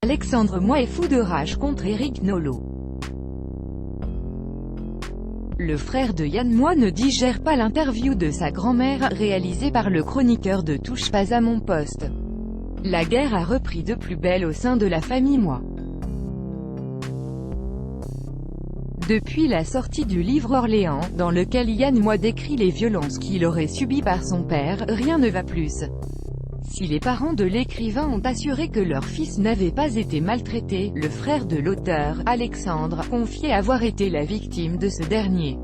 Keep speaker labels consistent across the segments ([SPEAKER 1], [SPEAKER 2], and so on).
[SPEAKER 1] Alexandre Moi est fou de rage contre Éric Nolot. Le frère de Yann Moix ne digère pas l'interview de sa grand-mère, réalisée par le chroniqueur de Touche pas à mon poste. La guerre a repris de plus belle au sein de la famille Moix. Depuis la sortie du livre Orléans, dans lequel Yann Moix décrit les violences qu'il aurait subies par son père, rien ne va plus. Si les parents de l'écrivain ont assuré que leur fils n'avait pas été maltraité, le frère de l'auteur, Alexandre, confiait avoir été la victime de ce dernier.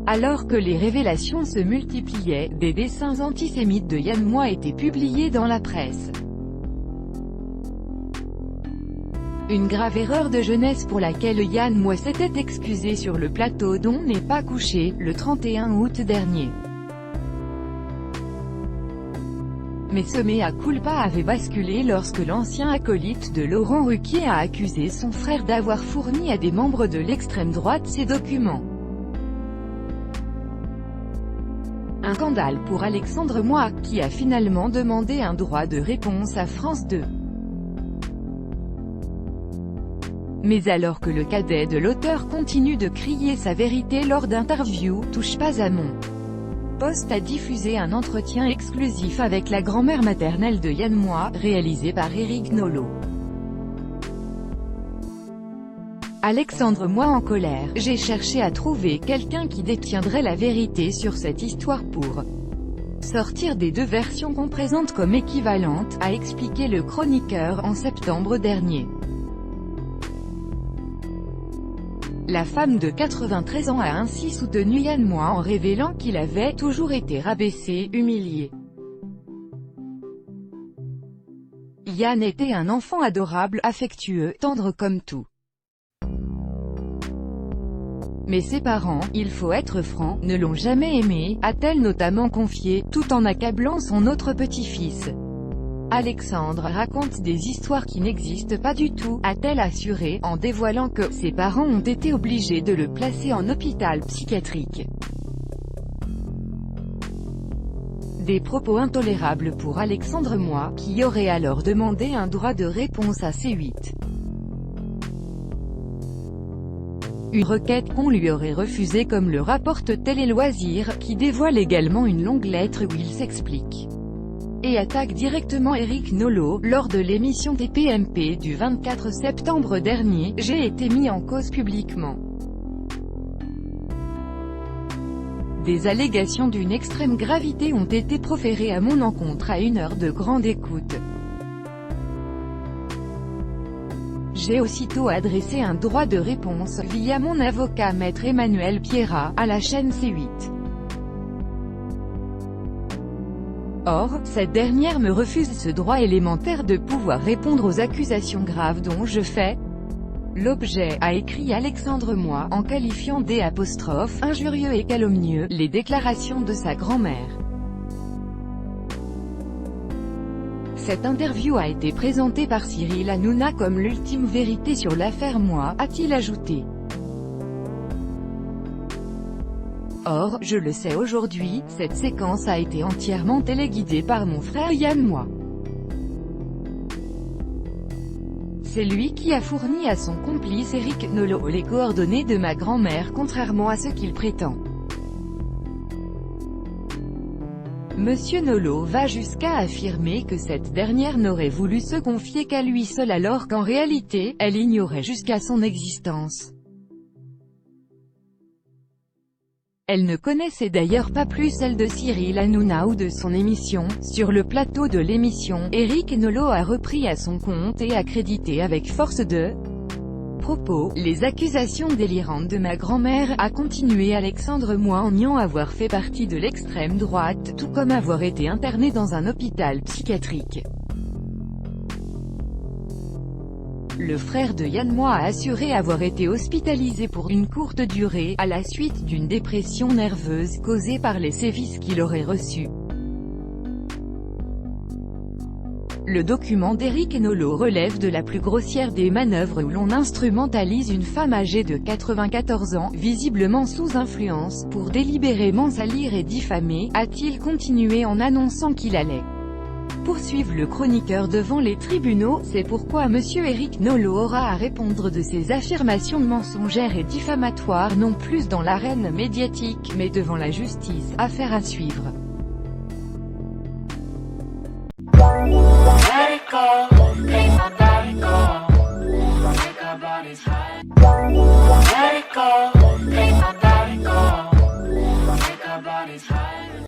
[SPEAKER 1] Alors que les révélations se multipliaient, des dessins antisémites de Yann Moix étaient publiés dans la presse. Une grave erreur de jeunesse pour laquelle Yann Moix s'était excusé sur le plateau d'On n'est pas couché, le 31 août dernier. Mais ce mea culpa avait basculé lorsque l'ancien acolyte de Laurent Ruquier a accusé son frère d'avoir fourni à des membres de l'extrême droite ces documents. Un scandale pour Alexandre Moix, qui a finalement demandé un droit de réponse à France 2. Mais alors que le cadet de l'auteur continue de crier sa vérité lors d'interviews, Touche pas à mon poste a diffusé un entretien exclusif avec la grand-mère maternelle de Yann Moix, réalisé par Éric Nolot. Alexandre Moix en colère. J'ai cherché à trouver quelqu'un qui détiendrait la vérité sur cette histoire pour sortir des deux versions qu'on présente comme équivalentes, a expliqué le chroniqueur en septembre dernier. La femme de 93 ans a ainsi soutenu Yann Moix en révélant qu'il avait toujours été rabaissé, humilié. Yann était un enfant adorable, affectueux, tendre comme tout. Mais ses parents, il faut être franc, ne l'ont jamais aimé, a-t-elle notamment confié, tout en accablant son autre petit-fils. Alexandre raconte des histoires qui n'existent pas du tout, a-t-elle assuré, en dévoilant que ses parents ont été obligés de le placer en hôpital psychiatrique. Des propos intolérables pour Alexandre Moix, qui aurait alors demandé un droit de réponse à C8. Une requête qu'on lui aurait refusée comme le rapporte Télé Loisirs, qui dévoile également une longue lettre où il s'explique. Et attaque directement Éric Nolot. Lors de l'émission TPMP du 24 septembre dernier, j'ai été mis en cause publiquement. Des allégations d'une extrême gravité ont été proférées à mon encontre à une heure de grande écoute. J'ai aussitôt adressé un droit de réponse, via mon avocat Maître Emmanuel Pierrat, à la chaîne C8. Or, cette dernière me refuse ce droit élémentaire de pouvoir répondre aux accusations graves dont je fais l'objet, a écrit Alexandre Moix, en qualifiant injurieux et calomnieux, les déclarations de sa grand-mère. Cette interview a été présentée par Cyril Hanouna comme l'ultime vérité sur l'affaire Moix, a-t-il ajouté. Or, je le sais aujourd'hui, cette séquence a été entièrement téléguidée par mon frère Yann Moix. C'est lui qui a fourni à son complice Éric Nolot les coordonnées de ma grand-mère contrairement à ce qu'il prétend. Monsieur Nolot va jusqu'à affirmer que cette dernière n'aurait voulu se confier qu'à lui seul alors qu'en réalité, elle ignorait jusqu'à son existence. Elle ne connaissait d'ailleurs pas plus celle de Cyril Hanouna ou de son émission. Sur le plateau de l'émission, Éric Nolot a repris à son compte et accrédité avec force de propos les accusations délirantes de ma grand-mère, a continué Alexandre Moix en niant avoir fait partie de l'extrême droite, tout comme avoir été interné dans un hôpital psychiatrique. Le frère de Yann Moix a assuré avoir été hospitalisé pour une courte durée, à la suite d'une dépression nerveuse causée par les sévices qu'il aurait reçus. Le document d'Eric Nolot relève de la plus grossière des manœuvres où l'on instrumentalise une femme âgée de 94 ans, visiblement sous influence, pour délibérément salir et diffamer, a-t-il continué en annonçant qu'il allait poursuivre le chroniqueur devant les tribunaux. C'est pourquoi monsieur Eric Nolot aura à répondre de ses affirmations mensongères et diffamatoires non plus dans l'arène médiatique, mais devant la justice. Affaire à suivre.
[SPEAKER 2] Let it go.